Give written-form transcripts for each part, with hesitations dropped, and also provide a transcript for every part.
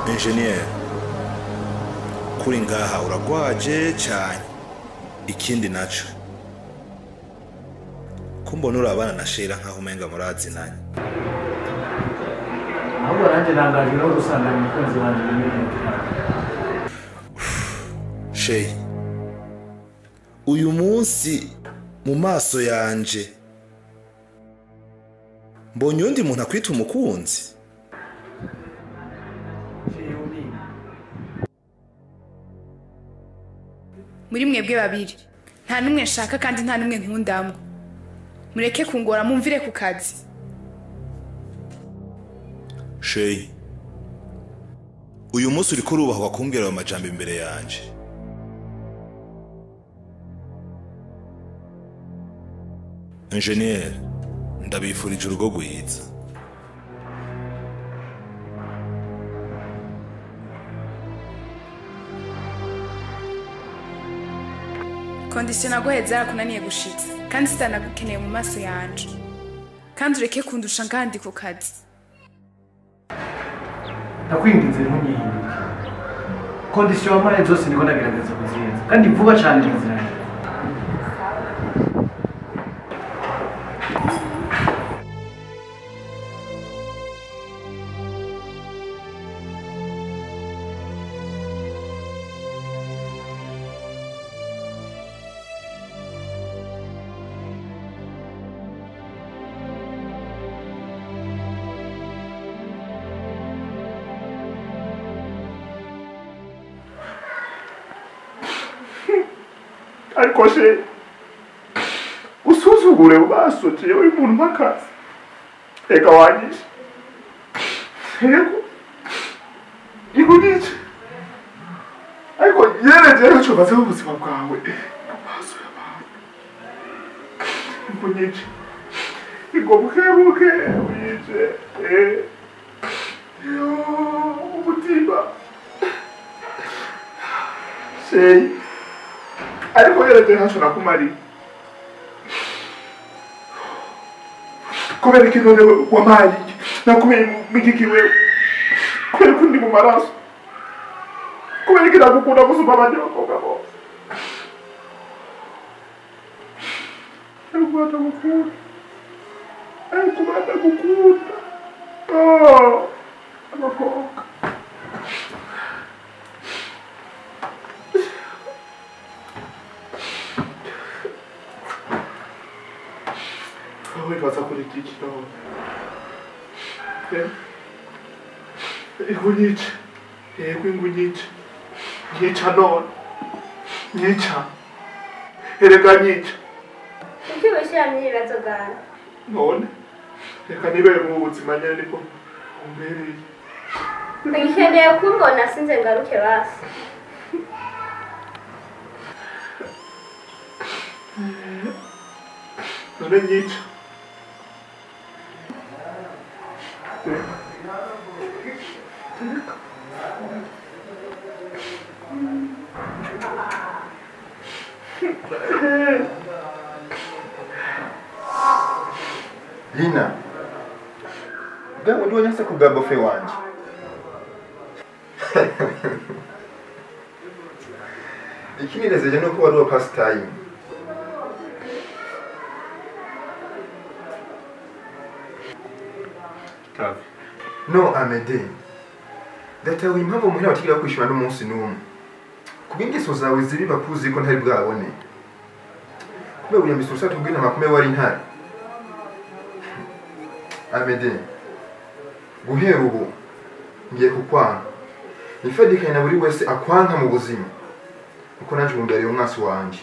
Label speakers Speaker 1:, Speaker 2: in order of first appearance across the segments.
Speaker 1: Engineer kuri ngaha uragwaje cyane ikindi naco kumbona urabana na Shera nkaho umenga murazi nanye
Speaker 2: ahubwo nanjye nangaje no gusanga umukunzi wanjye n'ibintu
Speaker 1: Shey uyu munsi mu maso yanje mbonye undi muntu akwita umukunzi
Speaker 3: muri mwebwe babiri nta numwe nshaka kandi nta numwe nkundamwe mureke kungora mumvire ku kazi
Speaker 1: Shey uyu munsi uri kurubahwa kumbwira ayo majambo imbere yanje Engineer ndabifurije urugo guhiza
Speaker 3: kondisiyo naguheza yarakunaniye gushitsa kandi sitanagukeneye mu maso yanje kandi ureke kundusha ngandi ku kazi
Speaker 2: ndakwinginze ntunyihinduke kondisiyo wampaye zose niko nagerageza kuzirenza kandi vuba cyane nziranye
Speaker 4: ariko se usuzugure bazoca yewe umuntu akazi eka wagisha yego igugice ariko yereje cyo baze ubuzima bwawe bazo yabawe igugice buke uyije yo umutima sei ariko yereje hasho nakumari kubera ikintu wamaye nakumenye migiki wewe kubera kundi mu maraso kubera ikintu gukunda gusuma abandi bakobwa bose ariko batagukunda abakobwa baza politiki none ingunyica yego ingunyica nyica none nyica erega nyica
Speaker 5: iki wishyiramo ibibazo bwawe
Speaker 4: none reka nibere mu buzima nyine niko umbereye
Speaker 5: nkeneye kumbona sinze ngaruke basi
Speaker 4: none nyica
Speaker 6: Lina, gawe ndio nyasa kugabo fe wanje. Ikinireze no kuba ro past time.
Speaker 4: Tavi.
Speaker 6: No Amede. Data w'impamvu muhira bakigira kwishura n'umunsi n'umwe. Kubingeso zawe ziri bakuzi ko ntari bwabone. Kube uyambisusa tubwina makume wari ntari. Amede. Guhera ubu ngiye kukwanga. Nifadikanye na buri wese akwanka mu buzima. Uko naje umbere y'umwasi wanje.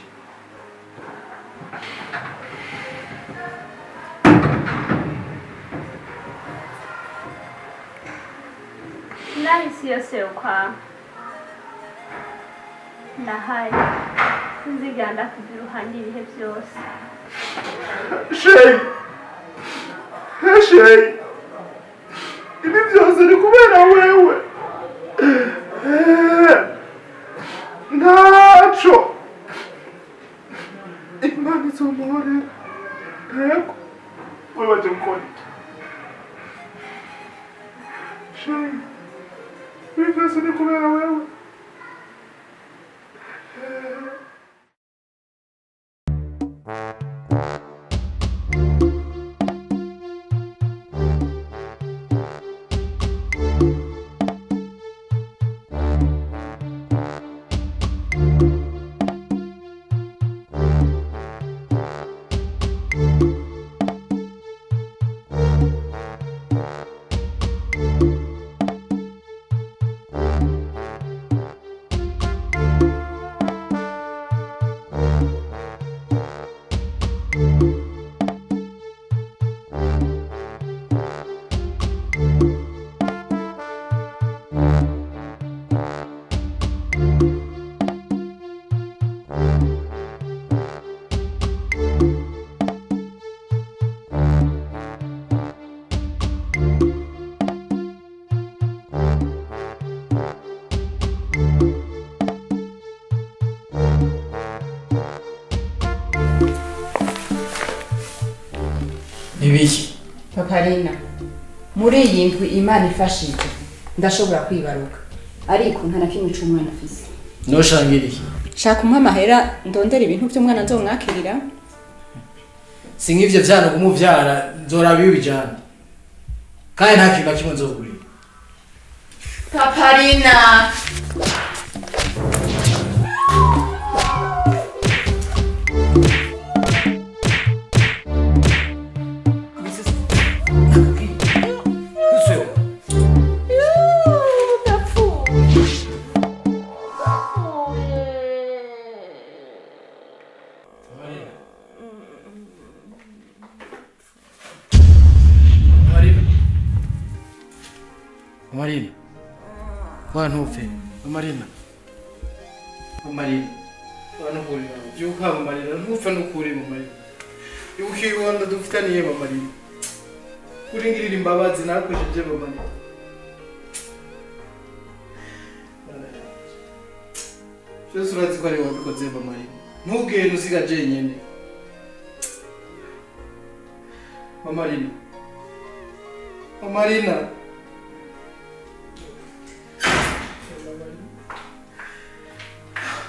Speaker 5: nahisi yose ukwa nahaye nziganda kugira uruhande ibihe byose
Speaker 4: Shey ibi byose ni kubera wewe ntaco imana izomore yego wewe waje gukora Shey ibi byose ni kubera wewe.
Speaker 7: Ibiki
Speaker 8: Paparina, muri iyi ndwi Imana ifashije ndashobora kwibaruka ariko nta na kimwe c'umwana afise.
Speaker 7: noshangiriye
Speaker 8: Shaka umpa amahera ndondera ibintu by'umwana nzomwakirira.
Speaker 7: si nk'ivyo vyana kumuvyara nzoraba iyo bijana kandi nta kintu na kimwe nzogurira.
Speaker 8: Paparina,
Speaker 7: Marina, wana ufe, Marina, Marina, wana kuri, yuka Marina, ntufa nukuri Marina, yuki wanda dufitaniye Marina, kuringirira imbabazi nakojeje Marina. Cyose urazi ko ari wabikoze Marina, ntugende usigaje nyene. Marina, Marina.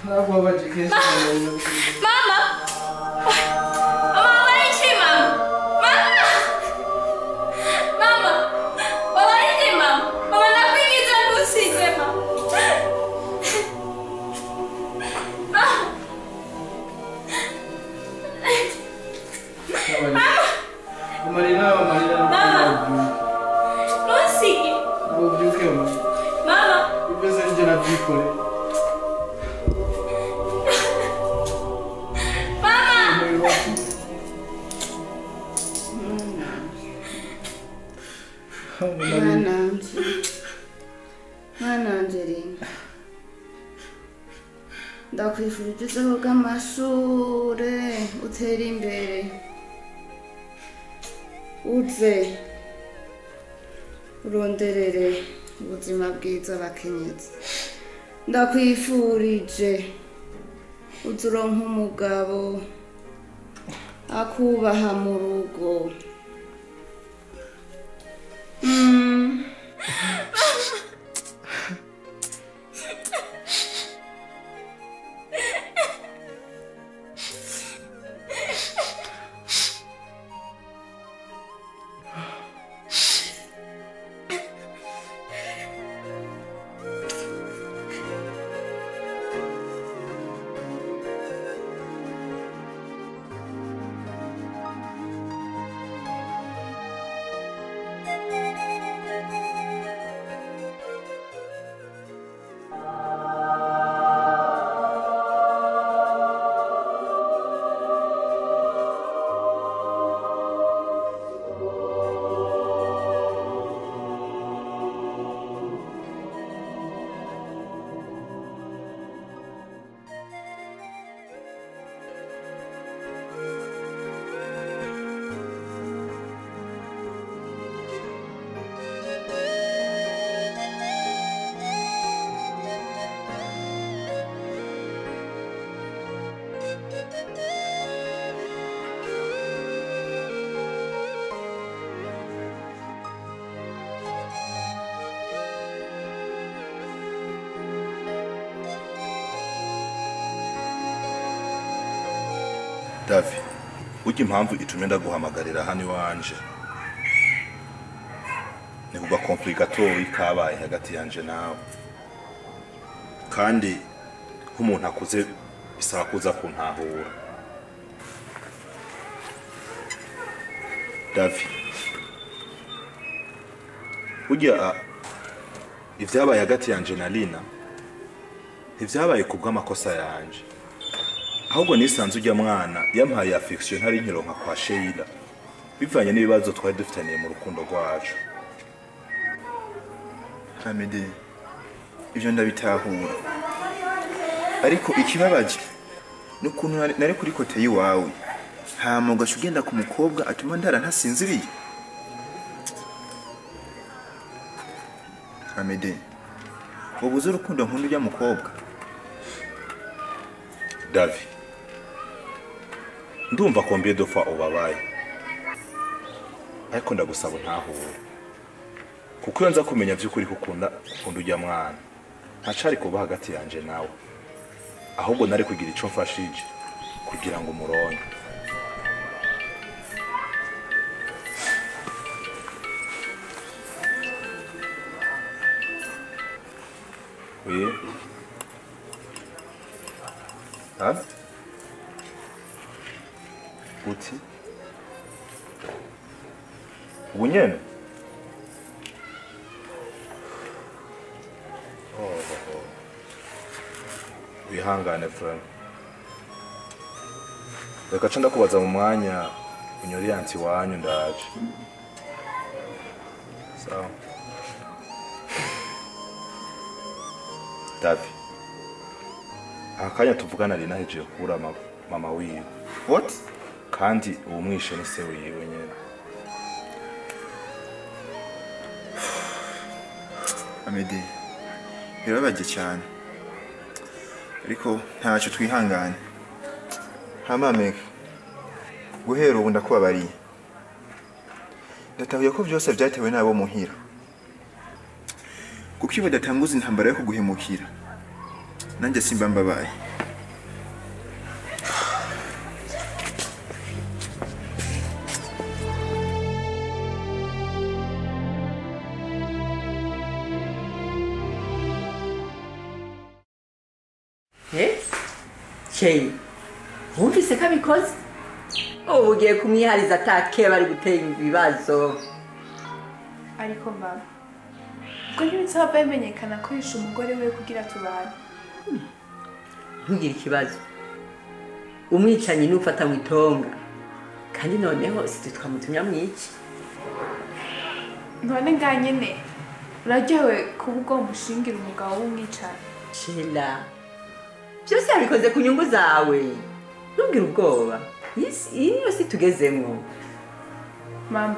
Speaker 7: Mama! Mama,
Speaker 5: warichi mama. Mama, warichi mama. Mama nakuingiza kusije mama.
Speaker 7: Marina.
Speaker 5: Nosige.
Speaker 7: Ubyuke mama.
Speaker 5: Mama.
Speaker 7: Ibeze njye nabyikore.
Speaker 8: Mwananje ringa ndakwifurije hoga amashure utera imbere uze uronderere ubuzima bwiza abakenyezi ndakwifurije uze uronke umugabo akubaha mu rugo.
Speaker 1: Davi, ujya impamvu itumye ndaguhamagarira hano iwanje ni kuga conflict gatoyi kabaye hagati yanje nawe, kandi nk'umuntu akuze bisaba kuza kuntahura. Davi, ujya ivyabaye hagati yanje na Lina ntivyabaye kubw'amakosa yanje, ahubwo nisanze ujya mwana yampaye affection ntari nkironka kwa Sheila bivanye n'ibibazo twari dufitaniye mu rukundo rwacu.
Speaker 6: Amede, ivyo ndabitahura, ariko ikibabaje n'ukuntu nari kuri kote yiwawe hama ugaca ugenda ku mukobwa atuma ndara ntasinziriye. Amede, ubuze urukundo nkunda ujya mukobwa.
Speaker 1: Davi, ndumva combien de fois ubabaye, ariko ndagusaba ntahure, kuko iyo nza kumenya by'ukuri kukunda ujya mwana ntacari kuba hagati yanje nawe, ahubwo nari kugira ico mfashije kugira ngo umuronke. Oui. Ah? Uti? Unyene? Wihangane friend. Reka ca ndakubaza mu mwanya unyori yanti wanyu ndaje. Sawa. Davi, akanya tuvugana ari naheje kubura mama wiwe.
Speaker 6: What?
Speaker 1: Kandi uwo mwishe ni se wiwe nyene.
Speaker 6: Amede, birabaje cyane, ariko ntacyo twihangane. Hamameka, guhera ubu ndakubabariye. Ndatahuye ko byose byatewe nabo muhira, kuko iyo badatanguza intambara yo kuguhemukira nanjye simba mbabaye.
Speaker 9: Chei, wumvise ko abikoze? Ubu ugiye kumwihariza atake bari gutera ibibazo.
Speaker 3: Ariko mama, ubwo ntibizaba bimenyekana ko yishe umugore we kugira tubane.
Speaker 9: Ntugire ikibazo. Umwicanyi n'ufata mu itonga, kandi noneho si twamutumya mwiki.
Speaker 3: None nganyene uraryohewe kuba ubwo mushingira umugabo w'umwicanyi.
Speaker 9: Sheila, byose yabikoze ku nyungu zawe. Ntugire ubwoba. Iyi niyo si tugezemwo.
Speaker 3: Mama,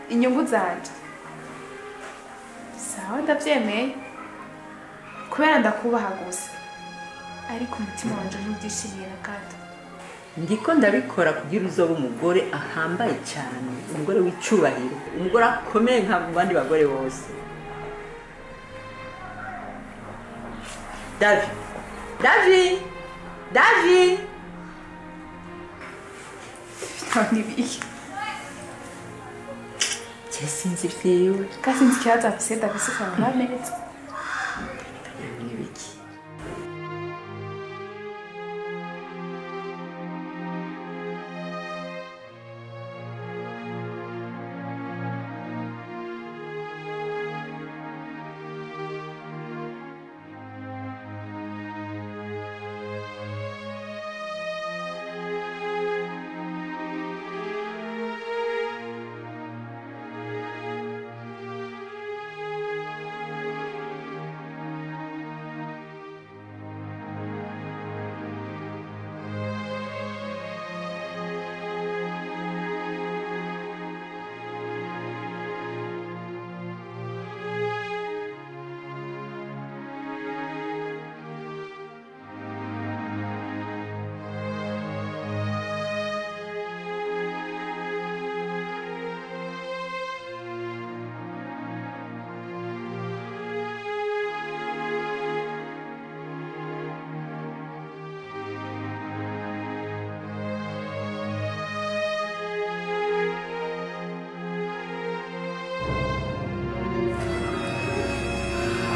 Speaker 3: inyungu zanje sawa ndavyemeye kubera ndakubaha gusa, ariko umutima wanje ntubyishimiye na gato.
Speaker 9: Ndiko ndabikora kugira uzoba umugore ahambaye cyane, umugore w'icubahiro, umugore akomeye nka mu bandi bagore bose. Davi!
Speaker 3: None ibiki?
Speaker 9: Sinzi vyiwe.
Speaker 3: Kasinzi kibazo afise Davi kanga neza.
Speaker 9: Nibiki?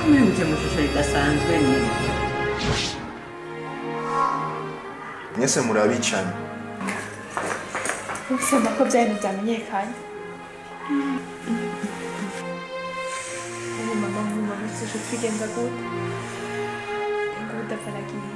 Speaker 9: kumwihutse mu shusho ridasanzwe nyine.
Speaker 6: Mwese murabicana.
Speaker 3: Usema ko byari byamenyekanye. Mama sije twigenza gute? Ngo udafaragiye.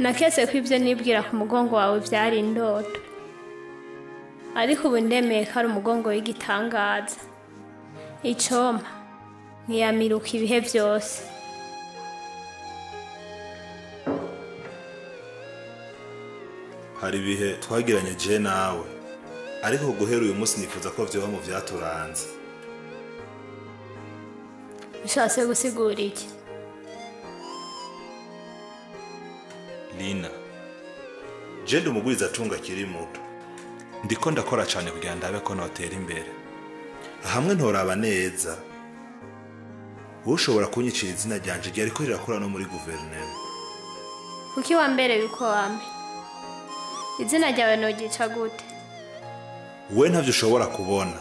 Speaker 5: Nakese ko ibyo nibwira ku mugongo wawe byari indoto, ariko ubu ndemeye ko ari umugongo w'igitangaza. Icompa ntiyamiruka ibihe byose.
Speaker 1: Hari ibihe twagiranye je nawe, ariko guhera uyu munsi nifuza ko vyoba mu vyaturanze.
Speaker 5: Bishatse gusigura iki?
Speaker 1: Lina, jende umugwiza atunga kiri muto. Ndiko ndakora cyane kugira ndabe ko notera imbere. Hamwe ntoraba neza. Ushobora kunyicira izina ryanje ryari ko rirakora no muri guverinoma.
Speaker 5: Kuki wa mbere yuko wame? Izina ryawe nogica gute?
Speaker 1: We ntavyo ushobora kubona.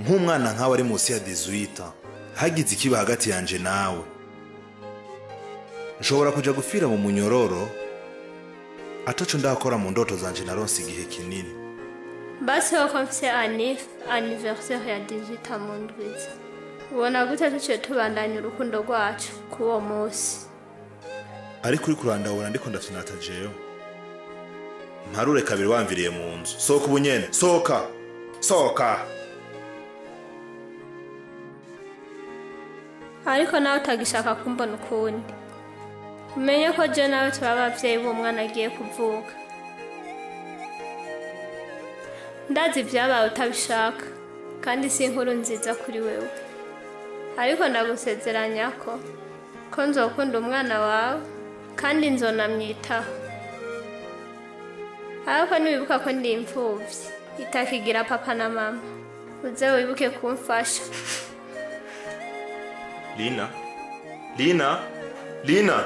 Speaker 1: Nk'umwana nkawe ari munsi ya 18, hagize ikiba hagati yanje nawe. Nshobora kuja gufira mu munyororo ataco ndakora mu ndoto zanje naronse igihe kinini.
Speaker 5: Basi wako mfise anniversaire ya 18 mu ndwiza. Ubona gute tuce tubandanya urukundo rwacu kuwo munsi?
Speaker 1: Ariko uri kurandabona ndiko ndafyinata jeyo. Mparure kabiri wamviriye mu nzu. Soka ubunyene, soka. Soka.
Speaker 5: Ariko nawe utagishaka kumbona ukundi. Umenye ko je nawe turi abavyeyi b'umwana agiye kuvuka. Ndazi vyabaye utabishaka, kandi si inkuru nziza kuri wewe. Ariko ndagusezeranya ko nzokunda umwana wawe, kandi nzonamwitaho. Ariko niwibuka ko ndi imfuvyi, itakigira papa na mama, uze wibuke kumfasha.
Speaker 1: Lina? Lina? Lina?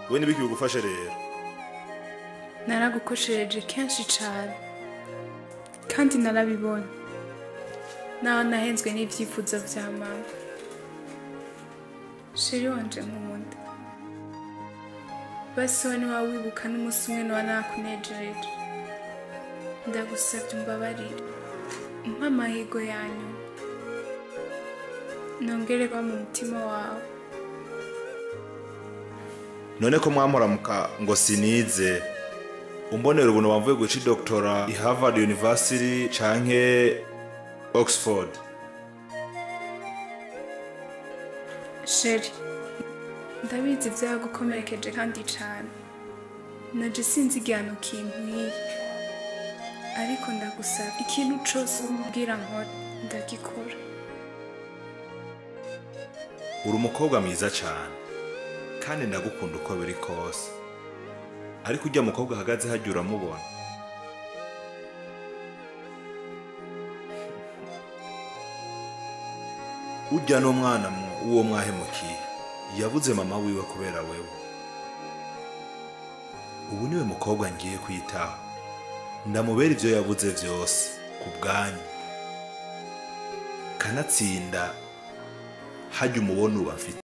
Speaker 1: We nibiki bigufashe rero?
Speaker 3: Naragukoshereje kenshi cyane, kandi narabibonye. Naho nahenzwe n'ivyifuzo vya mama. Sheri wanje nkunda. Basi we niwa wibuka n'umunsi umwe niwa nakunejereje. Ndagusabye umbabarire. Umpa amahirwe yanyu. Nongererwa mu mutima wawe.
Speaker 1: None ko mwamoramuka ngo sinize. Umbonera ubuntu wamvuye guca doctora i Harvard University canke Oxford.
Speaker 3: Sheri, ndabizi vyagukomerekeje kandi cane. Naje sinzi igihano kinkwiye. Ariko ndagusaba ikintu cose umbwira nkora ndagikora.
Speaker 1: Uri umukobwa mwiza cane, kandi ndagukunda uko biri kose. Ariko ujya mukobwa hagaze hajya uramubona. Ujya n'umwana uwo mwahemukiye yabuze mama wiwe kubera wewe. Ubu niwe mukobwa ngiye kwitaho. Ndamubera ivyo yabuze vyose ku bwanyu. Kanatsinda hajya umubona uba mfite.